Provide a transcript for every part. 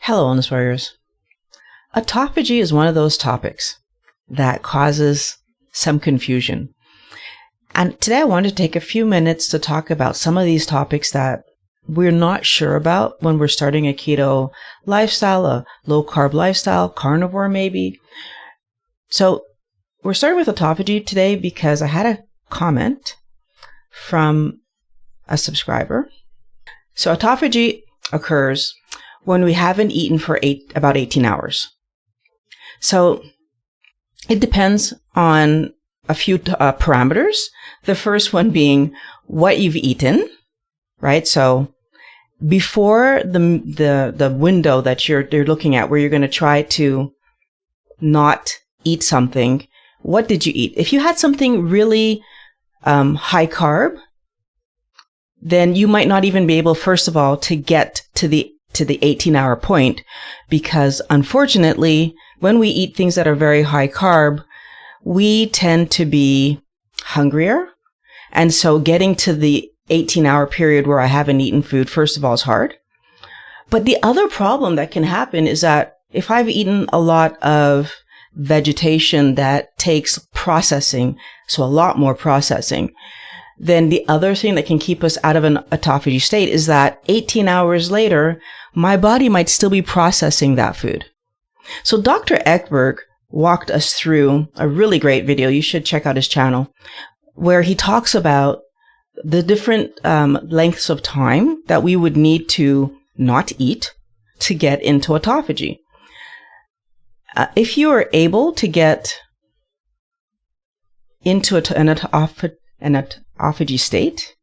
Hello, Wellness Warriors. Autophagy is one of those topics that causes some confusion. And today I wanted to take a few minutes to talk about some of these topics that we're not sure about when we're starting a keto lifestyle, a low-carb lifestyle, carnivore maybe. So we're starting with autophagy today because I had a comment from a subscriber. So autophagy occurs when we haven't eaten for about 18 hours. So it depends on a few parameters. The first one being what you've eaten, right? So before the window that you're looking at where you're going to try to not eat something, what did you eat? If you had something really high carb, then you might not even be able, first of all, to get to the 18-hour point, because unfortunately, when we eat things that are very high carb, we tend to be hungrier. And so getting to the 18-hour period where I haven't eaten food, first of all, is hard. But the other problem that can happen is that if I've eaten a lot of vegetation that takes processing, so a lot more processing, then the other thing that can keep us out of an autophagy state is that 18 hours later, my body might still be processing that food. So Dr. Ekberg walked us through a really great video. You should check out his channel, where he talks about the different lengths of time that we would need to not eat to get into autophagy. If you are able to get into an autophagy state,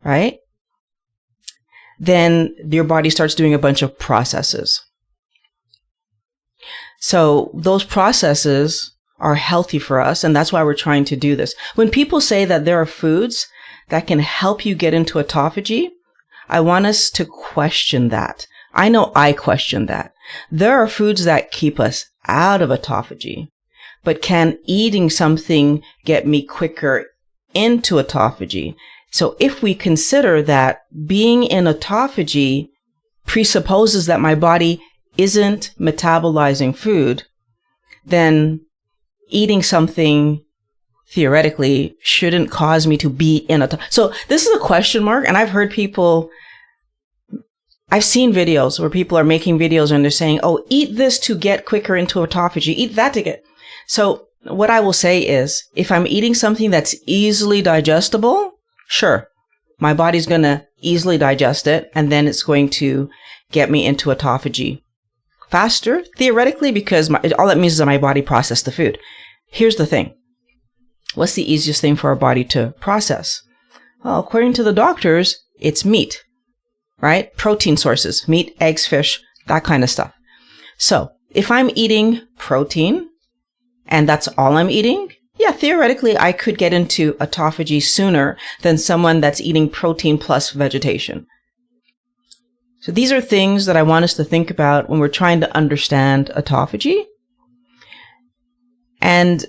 right, then your body starts doing a bunch of processes. So those processes are healthy for us, and that's why we're trying to do this. When people say that there are foods that can help you get into autophagy, I want us to question that. I know I question that. There are foods that keep us out of autophagy, but can eating something get me quicker into autophagy? So if we consider that being in autophagy presupposes that my body isn't metabolizing food, then eating something theoretically shouldn't cause me to be in autophagy. So this is a question mark, and I've seen videos where people are making videos and they're saying, oh, eat this to get quicker into autophagy, eat that to get. So what I will say is, if I'm eating something that's easily digestible, sure, my body's going to easily digest it, and then it's going to get me into autophagy faster, theoretically, because all that means is that my body processed the food. Here's the thing. What's the easiest thing for our body to process? Well, according to the doctors, it's meat, right? Protein sources, meat, eggs, fish, that kind of stuff. So if I'm eating protein, and that's all I'm eating, yeah, theoretically, I could get into autophagy sooner than someone that's eating protein plus vegetation. So these are things that I want us to think about when we're trying to understand autophagy. And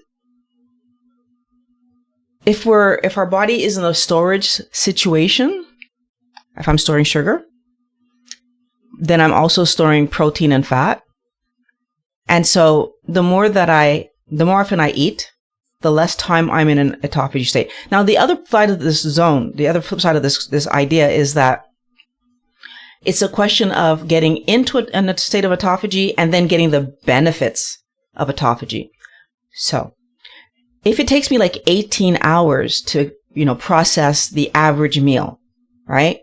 if our body is in a storage situation, if I'm storing sugar, then I'm also storing protein and fat. And so the more often I eat, the less time I'm in an autophagy state. Now, the other side of this zone, the other flip side of this idea is that it's a question of getting into a state of autophagy and then getting the benefits of autophagy. So if it takes me like 18 hours to, process the average meal, right?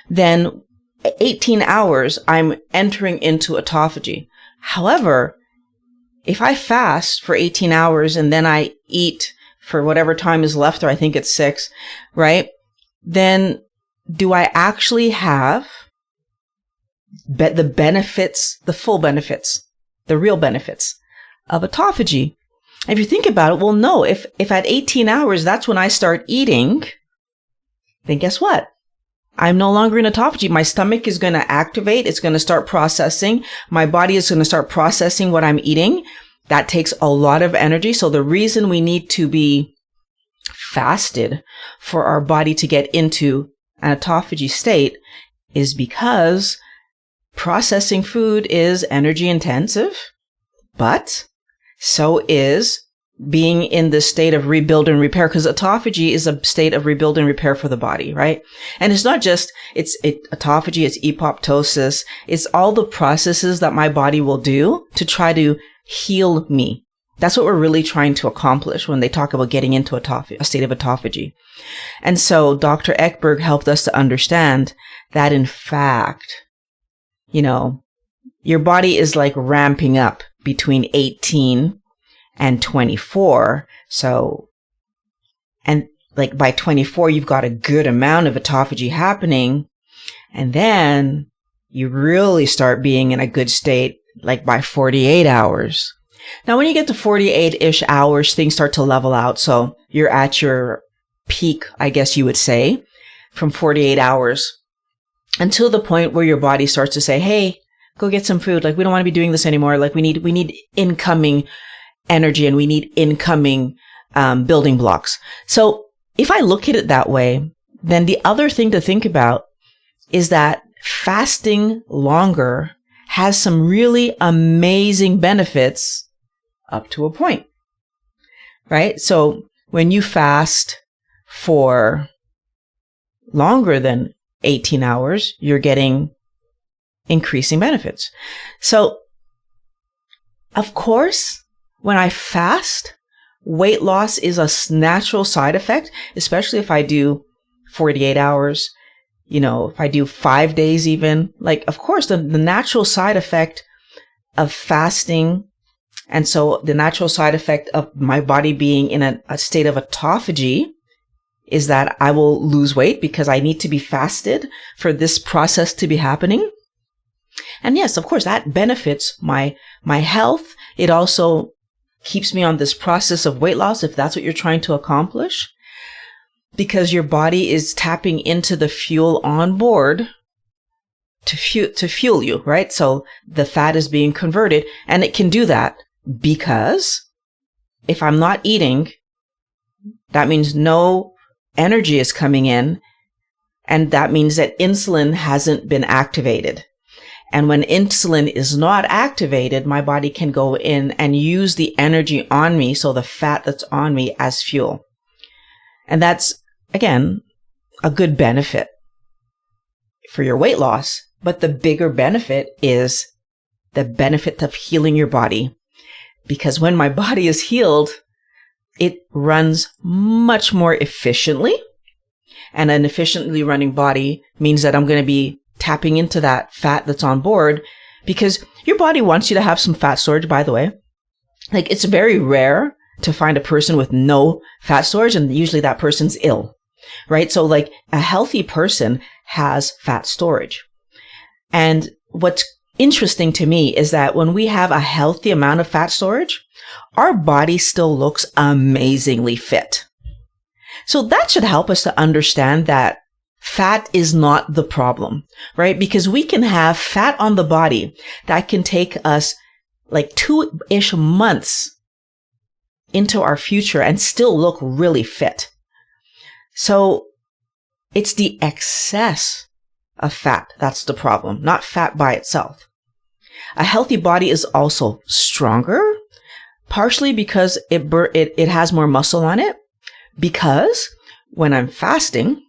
Then 18 hours, I'm entering into autophagy. However, if I fast for 18 hours and then I eat for whatever time is left, or I think it's 6, right? Then do I actually have the benefits, the full benefits, the real benefits of autophagy? If you think about it, well, no, if at 18 hours, that's when I start eating, then guess what? I'm no longer in autophagy. My stomach is going to activate. It's going to start processing. My body is going to start processing what I'm eating. That takes a lot of energy. So the reason we need to be fasted for our body to get into an autophagy state is because processing food is energy intensive, but so is being in this state of rebuild and repair, because autophagy is a state of rebuild and repair for the body, right? And it's not just, autophagy, it's apoptosis. It's all the processes that my body will do to try to heal me. That's what we're really trying to accomplish when they talk about getting into a state of autophagy. And so Dr. Ekberg helped us to understand that, in fact, your body is like ramping up between 18 and 24. So, and like by 24, you've got a good amount of autophagy happening. And then you really start being in a good state, like by 48 hours. Now, when you get to 48-ish hours, things start to level out. So you're at your peak, I guess you would say, from 48 hours until the point where your body starts to say, hey, go get some food. Like, we don't want to be doing this anymore. Like, we need incoming energy, and we need incoming building blocks. So if I look at it that way, then the other thing to think about is that fasting longer has some really amazing benefits up to a point, right? So when you fast for longer than 18 hours, you're getting increasing benefits. So, of course, when I fast, weight loss is a natural side effect, especially if I do 48 hours, if I do 5 days even. Like, of course, the natural side effect of fasting, and so the natural side effect of my body being in a state of autophagy, is that I will lose weight because I need to be fasted for this process to be happening. And yes, of course, that benefits my health. It also keeps me on this process of weight loss, if that's what you're trying to accomplish, because your body is tapping into the fuel on board to fuel you, right? So the fat is being converted, and it can do that because if I'm not eating, that means no energy is coming in, and that means that insulin hasn't been activated. And when insulin is not activated, my body can go in and use the energy on me, so the fat that's on me, as fuel. And that's, again, a good benefit for your weight loss. But the bigger benefit is the benefit of healing your body. Because when my body is healed, it runs much more efficiently. And an efficiently running body means that I'm going to be tapping into that fat that's on board, because your body wants you to have some fat storage, by the way. Like, it's very rare to find a person with no fat storage, and usually that person's ill, right? So like, a healthy person has fat storage. And what's interesting to me is that when we have a healthy amount of fat storage, our body still looks amazingly fit. So that should help us to understand that fat is not the problem, right? Because we can have fat on the body that can take us like 2-ish months into our future and still look really fit. So it's the excess of fat that's the problem, not fat by itself. A healthy body is also stronger, partially because it has more muscle on it, because when I'm fasting,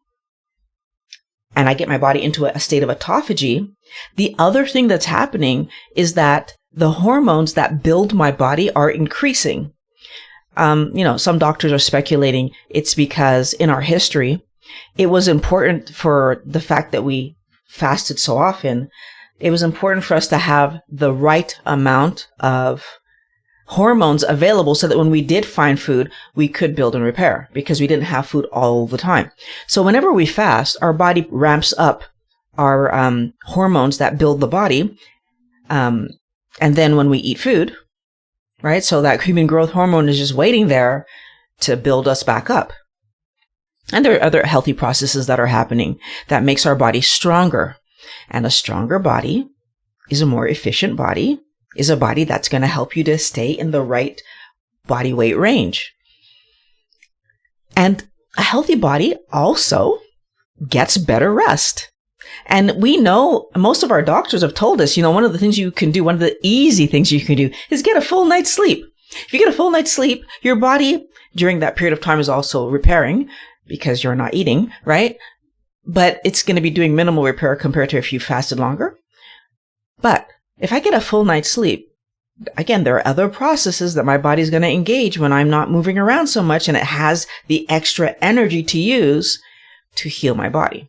and I get my body into a state of autophagy, the other thing that's happening is that the hormones that build my body are increasing. Some doctors are speculating it's because in our history, it was important for the fact that we fasted so often. It was important for us to have the right amount of hormones available so that when we did find food, we could build and repair, because we didn't have food all the time. So whenever we fast, our body ramps up our hormones that build the body. And then when we eat food, right, so that human growth hormone is just waiting there to build us back up. And there are other healthy processes that are happening that makes our body stronger. And a stronger body is a more efficient body, is a body that's going to help you to stay in the right body weight range. And a healthy body also gets better rest. And we know, most of our doctors have told us, one of the things you can do, one of the easy things you can do is get a full night's sleep. If you get a full night's sleep, your body during that period of time is also repairing because you're not eating, right? But it's going to be doing minimal repair compared to if you fasted longer. But if I get a full night's sleep, again, there are other processes that my body's going to engage when I'm not moving around so much, and it has the extra energy to use to heal my body.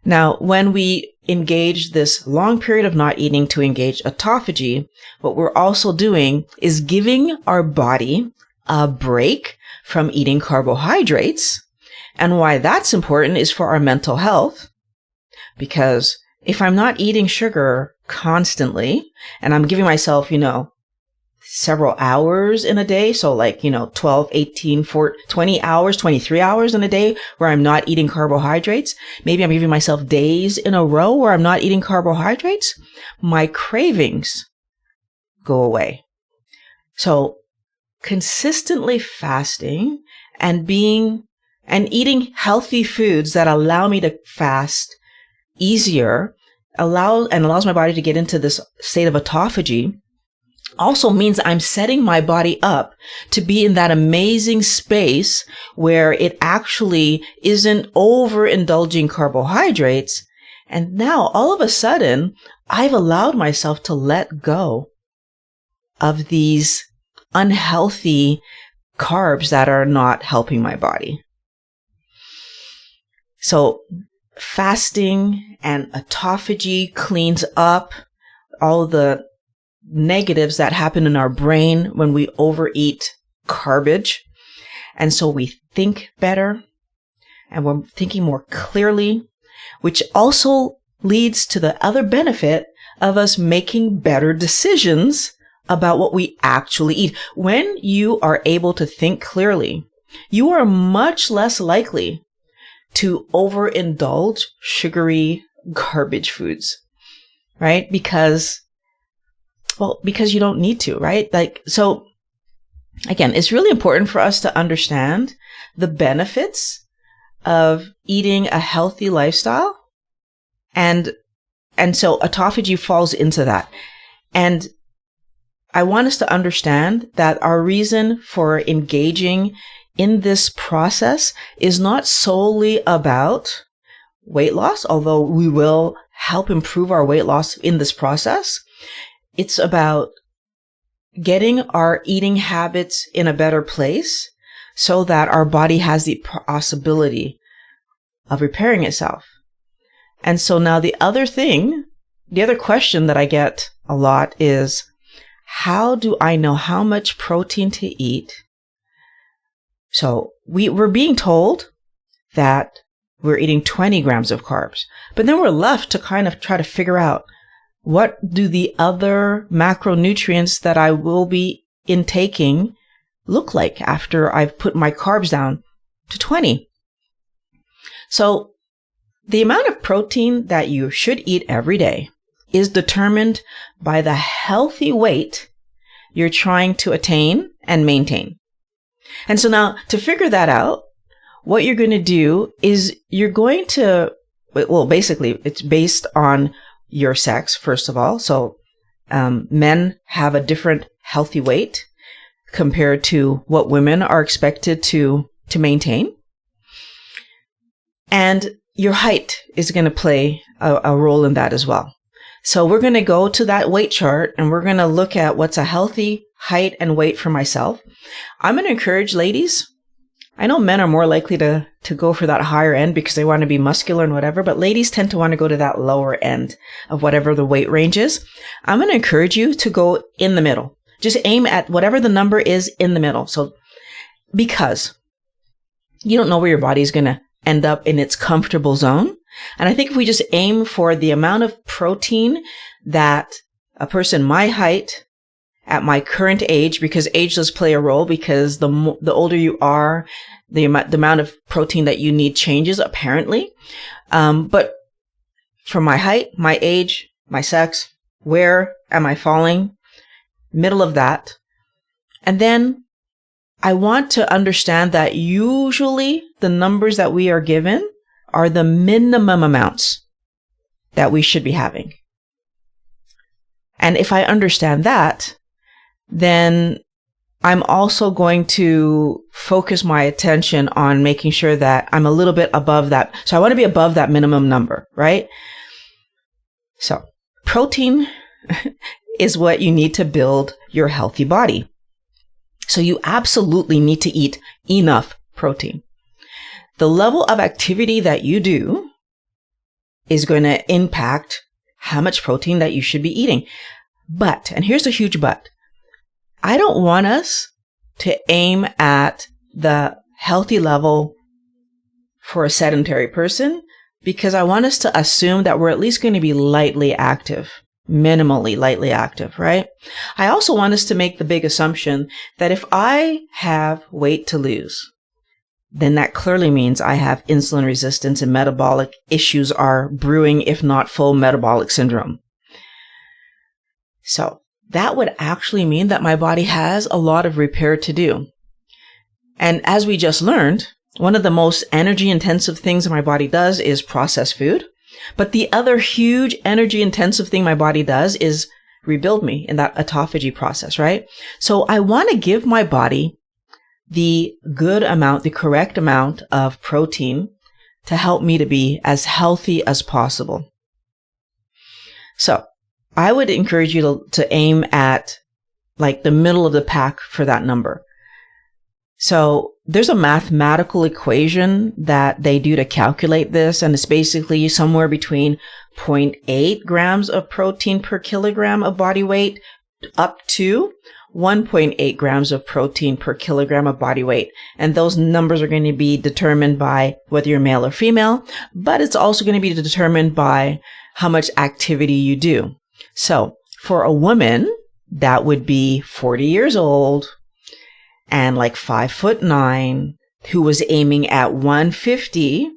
Now, when we engage this long period of not eating to engage autophagy, what we're also doing is giving our body a break from eating carbohydrates. And why that's important is for our mental health, because if I'm not eating sugar constantly and I'm giving myself, several hours in a day, so 12, 18, 20 hours, 23 hours in a day where I'm not eating carbohydrates, maybe I'm giving myself days in a row where I'm not eating carbohydrates, my cravings go away. So consistently fasting and eating healthy foods that allow me to fast easier allows my body to get into this state of autophagy also means I'm setting my body up to be in that amazing space where it actually isn't overindulging carbohydrates. And now all of a sudden, I've allowed myself to let go of these unhealthy carbs that are not helping my body. So fasting and autophagy cleans up all the negatives that happen in our brain when we overeat garbage. And so we think better and we're thinking more clearly, which also leads to the other benefit of us making better decisions about what we actually eat. When you are able to think clearly, you are much less likely to overindulge sugary garbage foods, right? Because you don't need to, right? So again, it's really important for us to understand the benefits of eating a healthy lifestyle. And so autophagy falls into that. And I want us to understand that our reason for engaging in this process is not solely about weight loss, although we will help improve our weight loss in this process. It's about getting our eating habits in a better place so that our body has the possibility of repairing itself. And so now the other question that I get a lot is, how do I know how much protein to eat? So we're being told that we're eating 20 grams of carbs, but then we're left to kind of try to figure out, what do the other macronutrients that I will be intaking look like after I've put my carbs down to 20? So the amount of protein that you should eat every day is determined by the healthy weight you're trying to attain and maintain. And so now to figure that out, what you're going to do is you're going to, basically it's based on your sex, first of all. So men have a different healthy weight compared to what women are expected to maintain. And your height is going to play a role in that as well. So we're going to go to that weight chart and we're going to look at what's a healthy height and weight for myself. I'm going to encourage ladies. I know men are more likely to go for that higher end because they want to be muscular and whatever, but ladies tend to want to go to that lower end of whatever the weight range is. I'm going to encourage you to go in the middle. Just aim at whatever the number is in the middle. So because you don't know where your body is going to end up in its comfortable zone. And I think if we just aim for the amount of protein that a person my height at my current age, because age does play a role, because the older you are, the amount of protein that you need changes apparently. But for my height, my age, my sex, where am I falling? Middle of that. And then I want to understand that usually the numbers that we are given are the minimum amounts that we should be having. And if I understand that, then I'm also going to focus my attention on making sure that I'm a little bit above that. So I want to be above that minimum number, right? So protein is what you need to build your healthy body. So you absolutely need to eat enough protein. The level of activity that you do is going to impact how much protein that you should be eating. But, and here's a huge but, I don't want us to aim at the healthy level for a sedentary person, because I want us to assume that we're at least going to be lightly active, minimally lightly active, right? I also want us to make the big assumption that if I have weight to lose, then that clearly means I have insulin resistance and metabolic issues are brewing, if not full metabolic syndrome. So that would actually mean that my body has a lot of repair to do. And as we just learned, one of the most energy intensive things my body does is process food. But the other huge energy intensive thing my body does is rebuild me in that autophagy process, right? So I want to give my body the good amount, the correct amount of protein to help me to be as healthy as possible. So I would encourage you to aim at like the middle of the pack for that number. So there's a mathematical equation that they do to calculate this, and it's basically somewhere between 0.8 grams of protein per kilogram of body weight up to 1.8 grams of protein per kilogram of body weight. And those numbers are going to be determined by whether you're male or female, but it's also going to be determined by how much activity you do. So for a woman, that would be 40 years old and like 5'9", who was aiming at 150,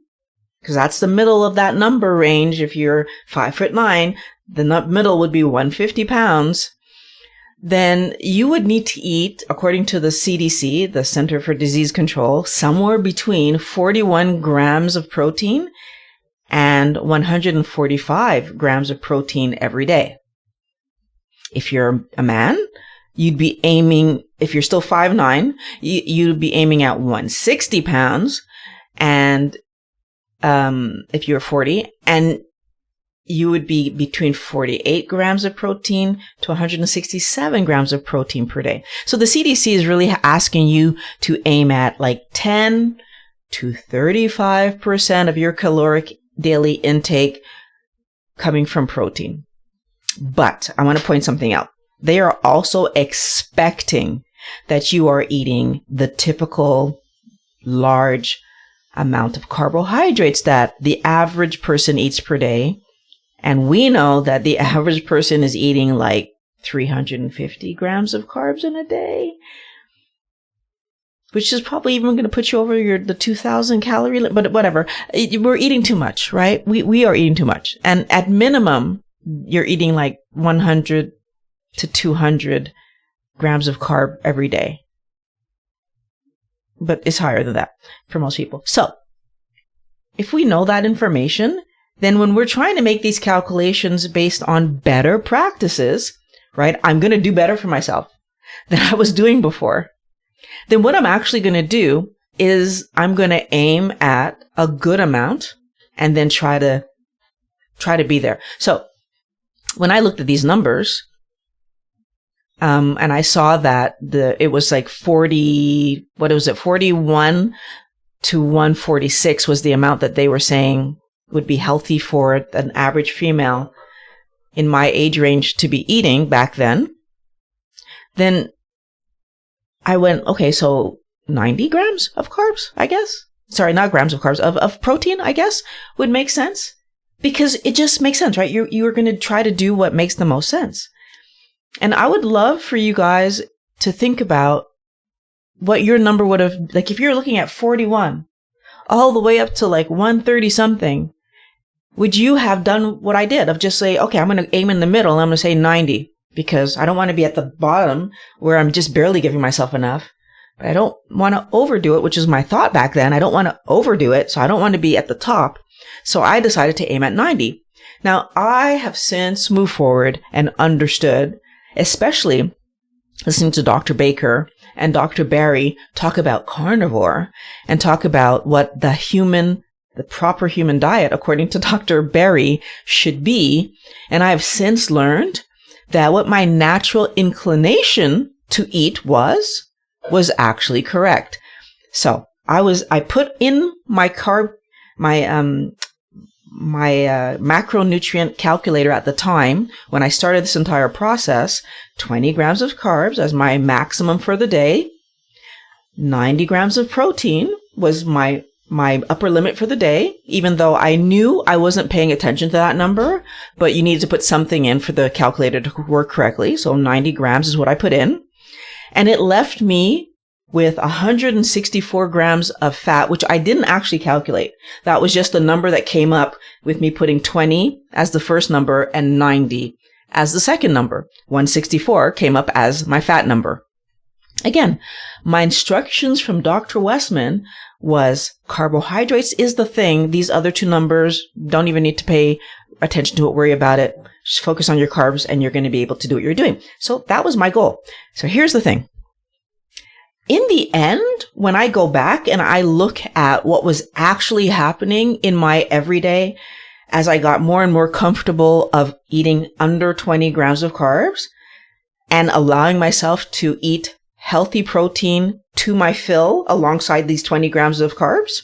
because that's the middle of that number range. If you're 5'9", the middle would be 150 pounds. Then you would need to eat, according to the CDC, the Center for Disease Control, somewhere between 41 grams of protein and 145 grams of protein every day. If you're a man, you'd be aiming, if you're still 5'9", you'd be aiming at 160 pounds. And if you're 40, and you would be between 48 grams of protein to 167 grams of protein per day. So the CDC is really asking you to aim at like 10 to 35% of your caloric daily intake coming from protein. But I want to point something out. They are also expecting that you are eating the typical large amount of carbohydrates that the average person eats per day. And we know that the average person is eating like 350 grams of carbs in a day, which is probably even going to put you over the 2,000 calorie limit, but whatever. We're eating too much, right? We are eating too much. And at minimum, you're eating like 100 to 200 grams of carb every day. But it's higher than that for most people. So if we know that information, then when we're trying to make these calculations based on better practices, right? I'm going to do better for myself than I was doing before. Then what I'm actually going to do is I'm going to aim at a good amount and then try to be there. So when I looked at these numbers, and I saw that it was like 41 to 146 was the amount that they were saying would be healthy for an average female in my age range to be eating back then. Then I went, okay, so 90 grams of carbs, I guess. Sorry, not grams of carbs, of protein, I guess, would make sense. Because it just makes sense, right? You are going to try to do what makes the most sense. And I would love for you guys to think about what your number would have, like if you're looking at 41 all the way up to like 130 something, would you have done what I did of just say, okay, I'm going to aim in the middle and I'm going to say 90 because I don't want to be at the bottom where I'm just barely giving myself enough. but I don't want to overdo it, which is my thought back then. I don't want to overdo it, so I don't want to be at the top. So I decided to aim at 90. Now, I have since moved forward and understood, especially listening to Dr. Baker and Dr. Barry talk about carnivore and talk about what the proper human diet, according to Dr. Barry, should be. And I have since learned that what my natural inclination to eat was actually correct. So I put in my macronutrient calculator at the time when I started this entire process, 20 grams of carbs as my maximum for the day. 90 grams of protein was my upper limit for the day, even though I knew I wasn't paying attention to that number, but you needed to put something in for the calculator to work correctly. So 90 grams is what I put in. And it left me with 164 grams of fat, which I didn't actually calculate. That was just the number that came up with me putting 20 as the first number and 90 as the second number. 164 came up as my fat number. Again, my instructions from Dr. Westman was carbohydrates is the thing. These other two numbers, don't even need to pay attention to it, worry about it. Just focus on your carbs and you're going to be able to do what you're doing. So that was my goal. So here's the thing. In the end, when I go back and I look at what was actually happening in my everyday, as I got more and more comfortable of eating under 20 grams of carbs and allowing myself to eat healthy protein to my fill alongside these 20 grams of carbs,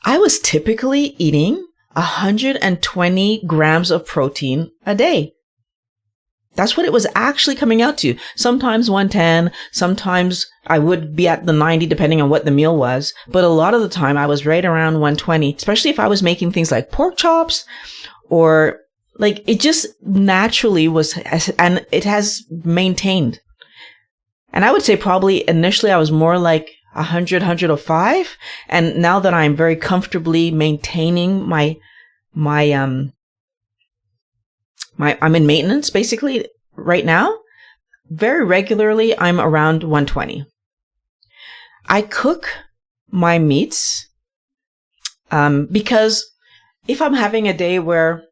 I was typically eating 120 grams of protein a day. That's what it was actually coming out to. Sometimes 110, sometimes I would be at the 90 depending on what the meal was. But a lot of the time I was right around 120, especially if I was making things like pork chops or like it just naturally was, and it has maintained. And I would say probably initially I was more like 100, 105. And now that I'm very comfortably maintaining I'm in maintenance basically right now. Very regularly, I'm around 120. I cook my meats because if I'm having a day where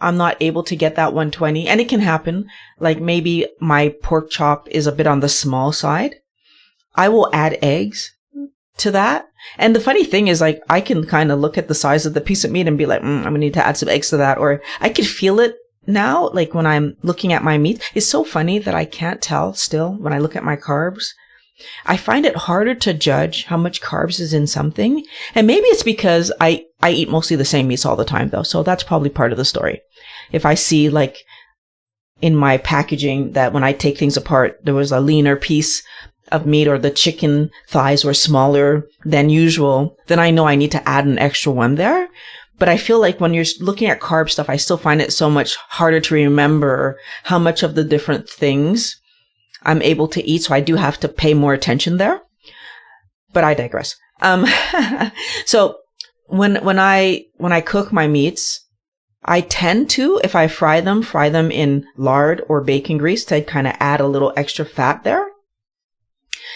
I'm not able to get that 120, and it can happen, like maybe my pork chop is a bit on the small side, I will add eggs to that. And the funny thing is, like, I can kind of look at the size of the piece of meat and be like, I'm going to need to add some eggs to that. Or I could feel it now, like when I'm looking at my meat. It's so funny that I can't tell still when I look at my carbs. I find it harder to judge how much carbs is in something. And maybe it's because I eat mostly the same meats all the time though. So that's probably part of the story. If I see like in my packaging that when I take things apart, there was a leaner piece of meat or the chicken thighs were smaller than usual, then I know I need to add an extra one there. But I feel like when you're looking at carb stuff, I still find it so much harder to remember how much of the different things I'm able to eat. So I do have to pay more attention there. But I digress. So when I cook my meats, I tend to, if I fry them in lard or bacon grease to kind of add a little extra fat there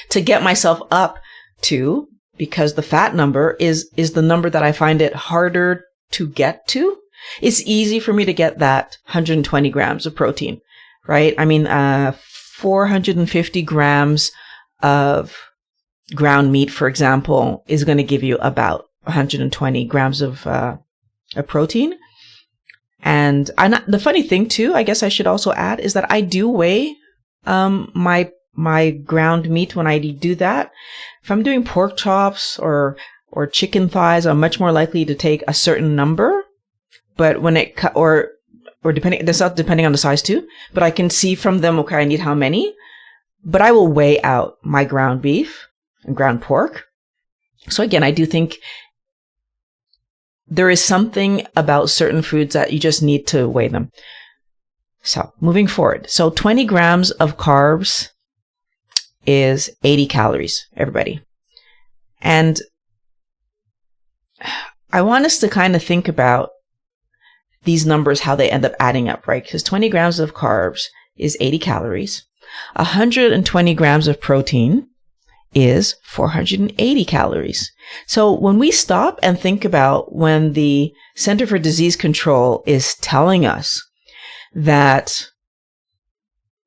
to get myself up to, because the fat number is the number that I find it harder to get to. It's easy for me to get that 120 grams of protein, right? I mean, 450 grams of ground meat, for example, is going to give you about 120 grams of protein. And the funny thing too, I guess I should also add, is that I do weigh my ground meat when I do that. If I'm doing pork chops or chicken thighs, I'm much more likely to take a certain number. But when it or depending, that's not depending on the size too. But I can see from them, okay, I need how many. But I will weigh out my ground beef and ground pork. So again, I do think there is something about certain foods that you just need to weigh them. So moving forward. So 20 grams of carbs is 80 calories, everybody. And I want us to kind of think about these numbers, how they end up adding up, right? Because 20 grams of carbs is 80 calories. 120 grams of protein is 480 calories. So when we stop and think about when the Center for Disease Control is telling us that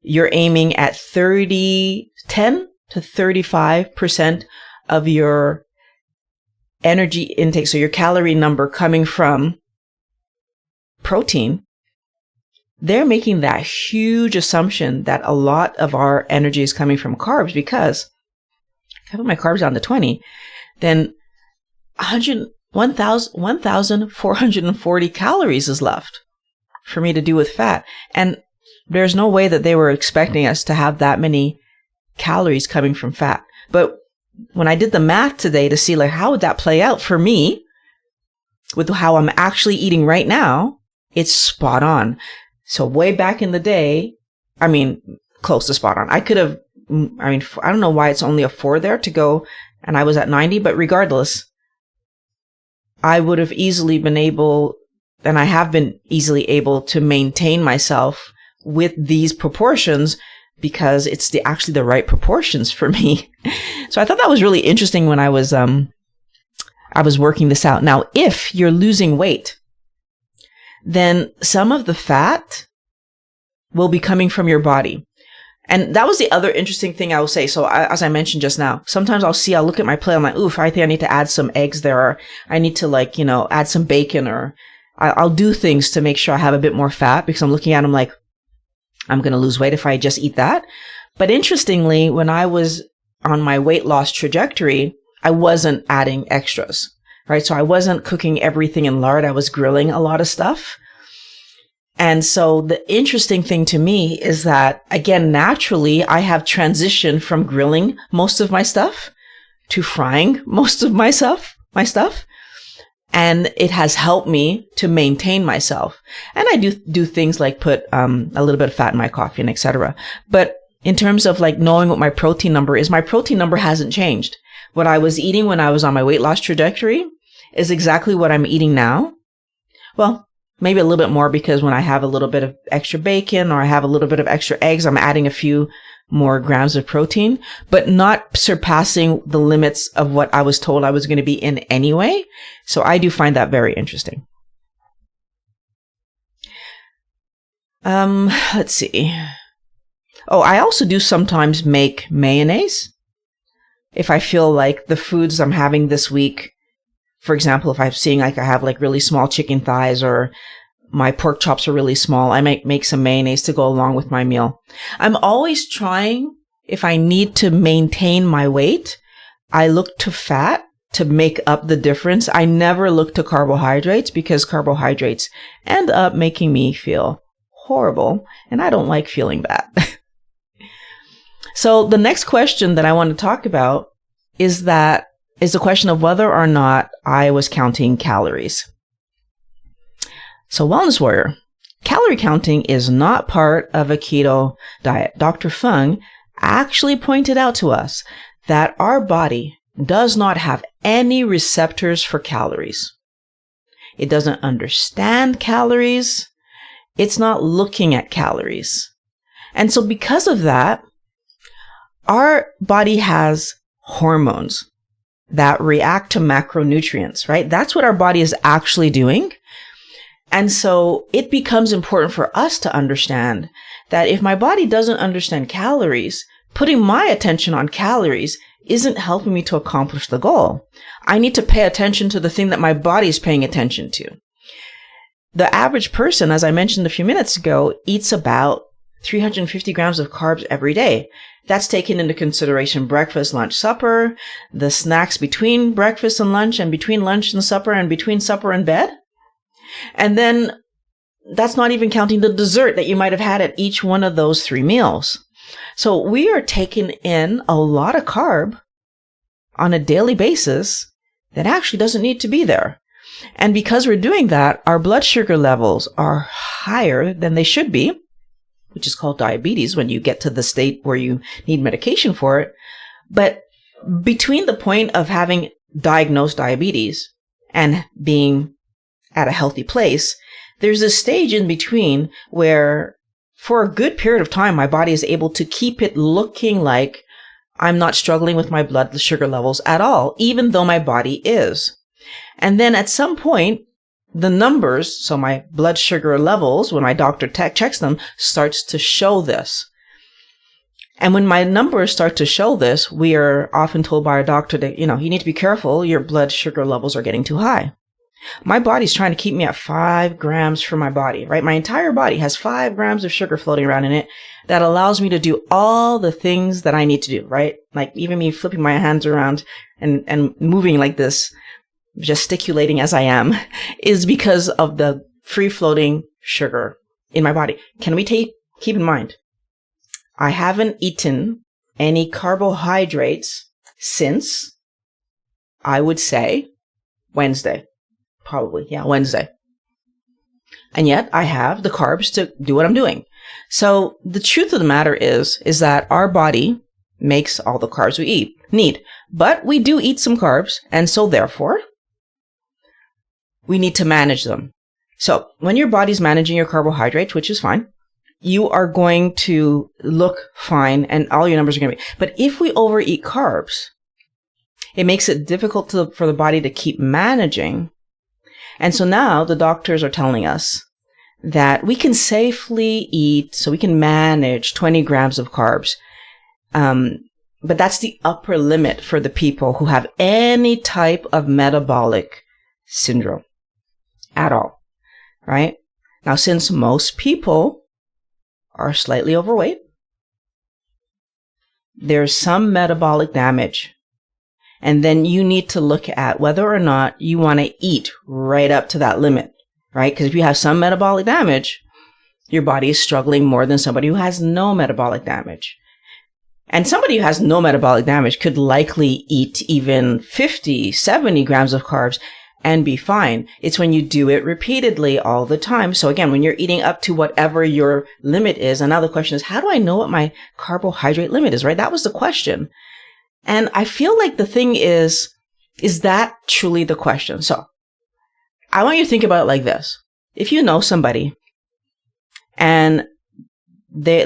you're aiming at 10 to 35% of your energy intake, so your calorie number coming from protein, they're making that huge assumption that a lot of our energy is coming from carbs, because if I put my carbs down to 20, then 1,440 calories is left for me to do with fat. And there's no way that they were expecting us to have that many calories coming from fat. But when I did the math today to see like how would that play out for me with how I'm actually eating right now, it's spot on. So way back in the day, I mean, close to spot on. I don't know why it's only a 4 there to go, and I was at 90, but regardless, I would have easily been able, and I have been easily able to maintain myself with these proportions because it's actually the right proportions for me. So I thought that was really interesting when I was working this out. Now, if you're losing weight, then some of the fat will be coming from your body. And that was the other interesting thing I will say. So as I mentioned just now, sometimes I'll look at my plate, I'm like, oof, I think I need to add some eggs there, or I need to add some bacon, or I'll do things to make sure I have a bit more fat because I'm looking at them like, I'm going to lose weight if I just eat that. But interestingly, when I was on my weight loss trajectory, I wasn't adding extras, right? So I wasn't cooking everything in lard. I was grilling a lot of stuff. And so the interesting thing to me is that, again, naturally, I have transitioned from grilling most of my stuff to frying most of my stuff. And it has helped me to maintain myself. And I do things like put a little bit of fat in my coffee and etc. But in terms of like knowing what my protein number is, my protein number hasn't changed. What I was eating when I was on my weight loss trajectory is exactly what I'm eating now. Well, maybe a little bit more because when I have a little bit of extra bacon or I have a little bit of extra eggs, I'm adding a few more grams of protein, but not surpassing the limits of what I was told I was going to be in anyway. So I do find that very interesting. Let's see. Oh, I also do sometimes make mayonnaise. If I feel like the foods I'm having this week, for example, if I'm seeing like I have like really small chicken thighs or my pork chops are really small, I might make some mayonnaise to go along with my meal. I'm always trying, if I need to maintain my weight, I look to fat to make up the difference. I never look to carbohydrates because carbohydrates end up making me feel horrible, and I don't like feeling bad. So the next question that I want to talk about is the question of whether or not I was counting calories. So Wellness Warrior, calorie counting is not part of a keto diet. Dr. Fung actually pointed out to us that our body does not have any receptors for calories. It doesn't understand calories. It's not looking at calories. And so because of that, our body has hormones that react to macronutrients, right? That's what our body is actually doing. And so it becomes important for us to understand that if my body doesn't understand calories, putting my attention on calories isn't helping me to accomplish the goal. I need to pay attention to the thing that my body is paying attention to. The average person, as I mentioned a few minutes ago, eats about 350 grams of carbs every day. That's taking into consideration breakfast, lunch, supper, the snacks between breakfast and lunch, and between lunch and supper, and between supper and bed. And then that's not even counting the dessert that you might have had at each one of those 3 meals. So we are taking in a lot of carb on a daily basis that actually doesn't need to be there. And because we're doing that, our blood sugar levels are higher than they should be, which is called diabetes when you get to the state where you need medication for it. But between the point of having diagnosed diabetes and being at a healthy place, there's a stage in between where for a good period of time, my body is able to keep it looking like I'm not struggling with my blood sugar levels at all, even though my body is. And then at some point, the numbers, so my blood sugar levels, when my doctor checks them, starts to show this. And when my numbers start to show this, we are often told by our doctor that, you need to be careful. Your blood sugar levels are getting too high. My body's trying to keep me at 5 grams for my body, right? My entire body has 5 grams of sugar floating around in it that allows me to do all the things that I need to do, right? Like even me flipping my hands around and moving like this, gesticulating as I am, is because of the free floating sugar in my body. Can we keep in mind, I haven't eaten any carbohydrates since, I would say, Wednesday. Probably, yeah, Wednesday. And yet I have the carbs to do what I'm doing. So the truth of the matter is that our body makes all the carbs we need. But we do eat some carbs, and so therefore, we need to manage them. So when your body's managing your carbohydrates, which is fine, you are going to look fine and all your numbers are going to be. But if we overeat carbs, it makes it difficult for the body to keep managing. And so now the doctors are telling us that we can safely eat, so we can manage 20 grams of carbs. But that's the upper limit for the people who have any type of metabolic syndrome at all, right? Now, since most people are slightly overweight, there's some metabolic damage. And then you need to look at whether or not you want to eat right up to that limit, right? Because if you have some metabolic damage, your body is struggling more than somebody who has no metabolic damage. And somebody who has no metabolic damage could likely eat even 50, 70 grams of carbs and be fine. It's when you do it repeatedly all the time. So again, when you're eating up to whatever your limit is, and now the question is, how do I know what my carbohydrate limit is, right? That was the question. And I feel like the thing is that truly the question? So I want you to think about it like this. If you know somebody and they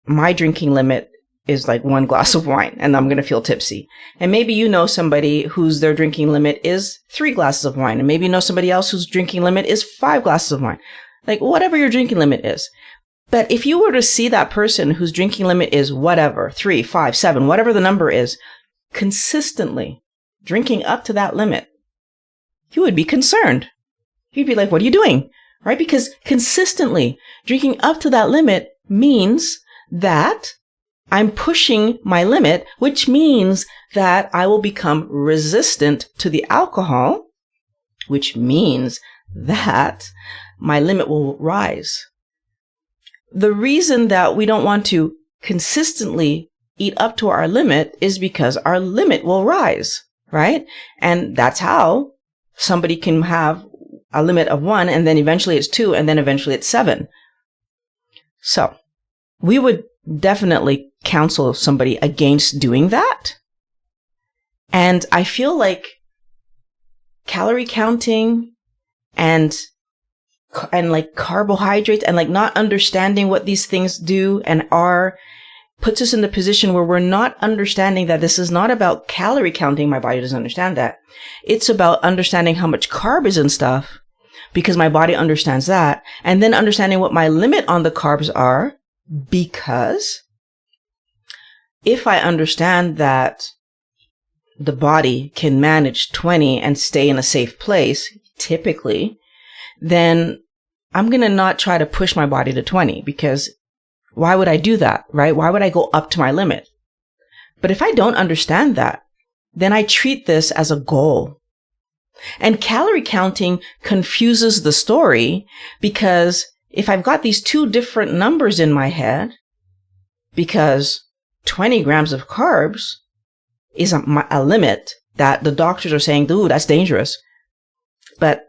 my drinking limit is like 1 glass of wine and I'm going to feel tipsy. And maybe you know somebody whose their drinking limit is 3 glasses of wine. And maybe you know somebody else whose drinking limit is 5 glasses of wine. Like whatever your drinking limit is. But if you were to see that person whose drinking limit is whatever, 3, 5, 7, whatever the number is, consistently drinking up to that limit, you would be concerned. You'd be like, what are you doing? Right? Because consistently drinking up to that limit means that I'm pushing my limit, which means that I will become resistant to the alcohol, which means that my limit will rise. The reason that we don't want to consistently eat up to our limit is because our limit will rise, right? And that's how somebody can have a limit of 1 and then eventually it's 2 and then eventually it's 7. So we would definitely counsel somebody against doing that. And I feel like calorie counting and like carbohydrates and like not understanding what these things do and are puts us in the position where we're not understanding that this is not about calorie counting. My body doesn't understand that. It's about understanding how much carb is in stuff because my body understands that. And then understanding what my limit on the carbs are, because if I understand that the body can manage 20 and stay in a safe place, typically, then I'm going to not try to push my body to 20 because why would I do that, right? Why would I go up to my limit? But if I don't understand that, then I treat this as a goal. And calorie counting confuses the story because if I've got these 2 different numbers in my head, because 20 grams of carbs is a limit that the doctors are saying, ooh, that's dangerous. But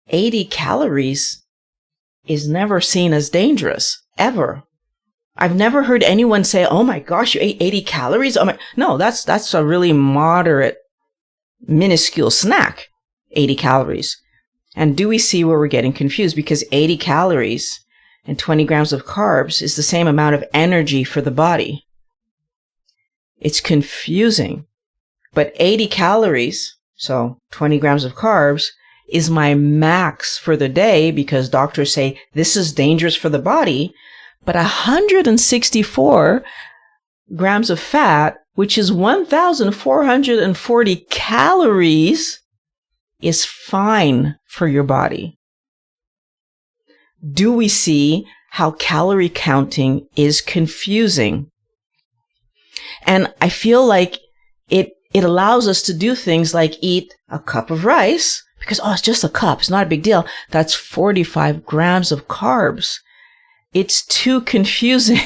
80 calories is never seen as dangerous, ever. I've never heard anyone say, oh my gosh, you ate 80 calories? Oh my. No, that's a really moderate, minuscule snack, 80 calories. And do we see where we're getting confused? Because 80 calories and 20 grams of carbs is the same amount of energy for the body. It's confusing. But 80 calories, so 20 grams of carbs, is my max for the day because doctors say this is dangerous for the body. But 164 grams of fat, which is 1,440 calories, is fine for your body. Do we see how calorie counting is confusing? And I feel like it allows us to do things like eat a cup of rice because, it's just a cup. It's not a big deal. That's 45 grams of carbs. It's too confusing.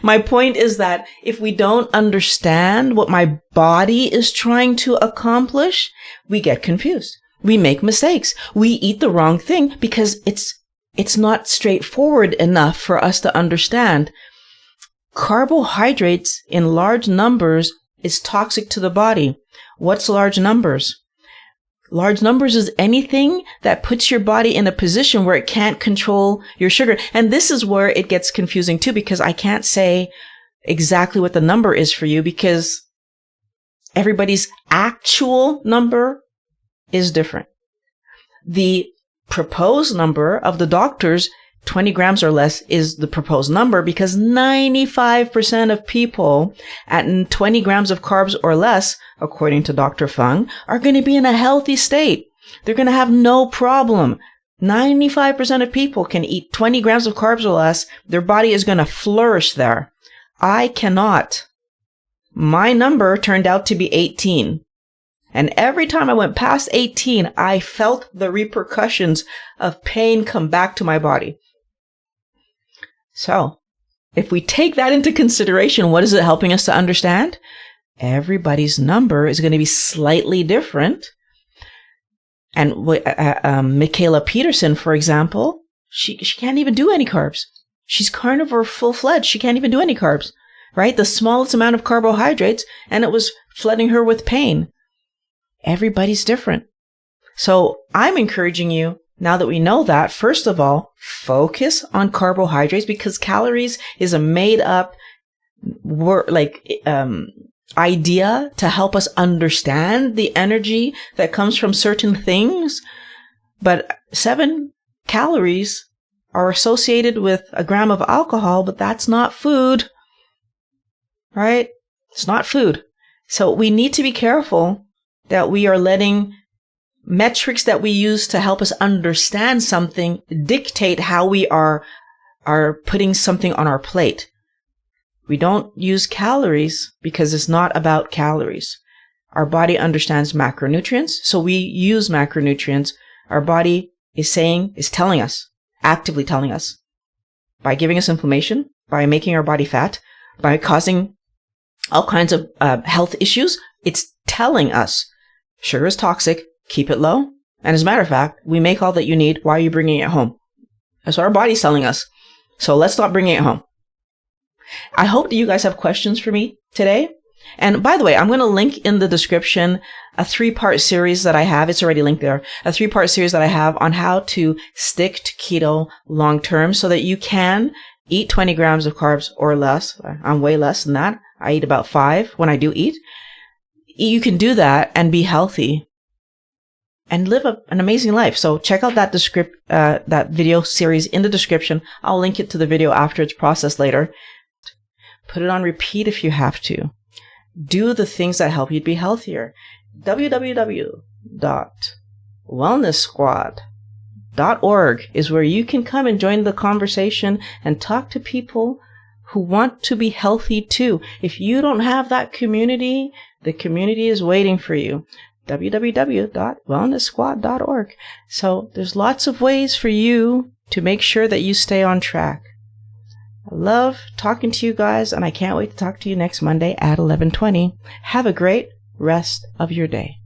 My point is that if we don't understand what my body is trying to accomplish, we get confused. We make mistakes. We eat the wrong thing because it's not straightforward enough for us to understand. Carbohydrates in large numbers is toxic to the body. What's large numbers? Large numbers is anything that puts your body in a position where it can't control your sugar. And this is where it gets confusing too, because I can't say exactly what the number is for you because everybody's actual number is different. The proposed number of the doctors, 20 grams or less, is the proposed number because 95% of people at 20 grams of carbs or less, according to Dr. Fung, are going to be in a healthy state. They're going to have no problem. 95% of people can eat 20 grams of carbs or less. Their body is going to flourish there. I cannot. My number turned out to be 18. And every time I went past 18, I felt the repercussions of pain come back to my body. So, if we take that into consideration, what is it helping us to understand? Everybody's number is going to be slightly different. And Michaela Peterson, for example, she can't even do any carbs. She's carnivore full-fledged. She can't even do any carbs, right? The smallest amount of carbohydrates, and it was flooding her with pain. Everybody's different. So I'm encouraging you, now that we know that, first of all, focus on carbohydrates because calories is a made up idea to help us understand the energy that comes from certain things. But 7 calories are associated with a gram of alcohol, but that's not food, right? It's not food. So we need to be careful that we are letting metrics that we use to help us understand something dictate how we are putting something on our plate. We don't use calories because it's not about calories. Our body understands macronutrients, so we use macronutrients. Our body is telling us, actively telling us, by giving us inflammation, by making our body fat, by causing all kinds of health issues. It's telling us sugar is toxic. Keep it low. And as a matter of fact, we make all that you need. Why are you bringing it home? That's what our body's telling us. So let's stop bringing it home. I hope that you guys have questions for me today. And by the way, I'm going to link in the description a 3-part series that I have. It's already linked there. A 3-part series that I have on how to stick to keto long term so that you can eat 20 grams of carbs or less. I'm way less than that. I eat about 5 when I do eat. You can do that and be healthy and live an amazing life. So check out that video series in the description. I'll link it to the video after it's processed later. Put it on repeat if you have to. Do the things that help you to be healthier. www.wellnesssquad.org is where you can come and join the conversation and talk to people who want to be healthy too. If you don't have that community, the community is waiting for you. www.wellnesssquad.org. So there's lots of ways for you to make sure that you stay on track. I love talking to you guys, and I can't wait to talk to you next Monday at 11:20. Have a great rest of your day.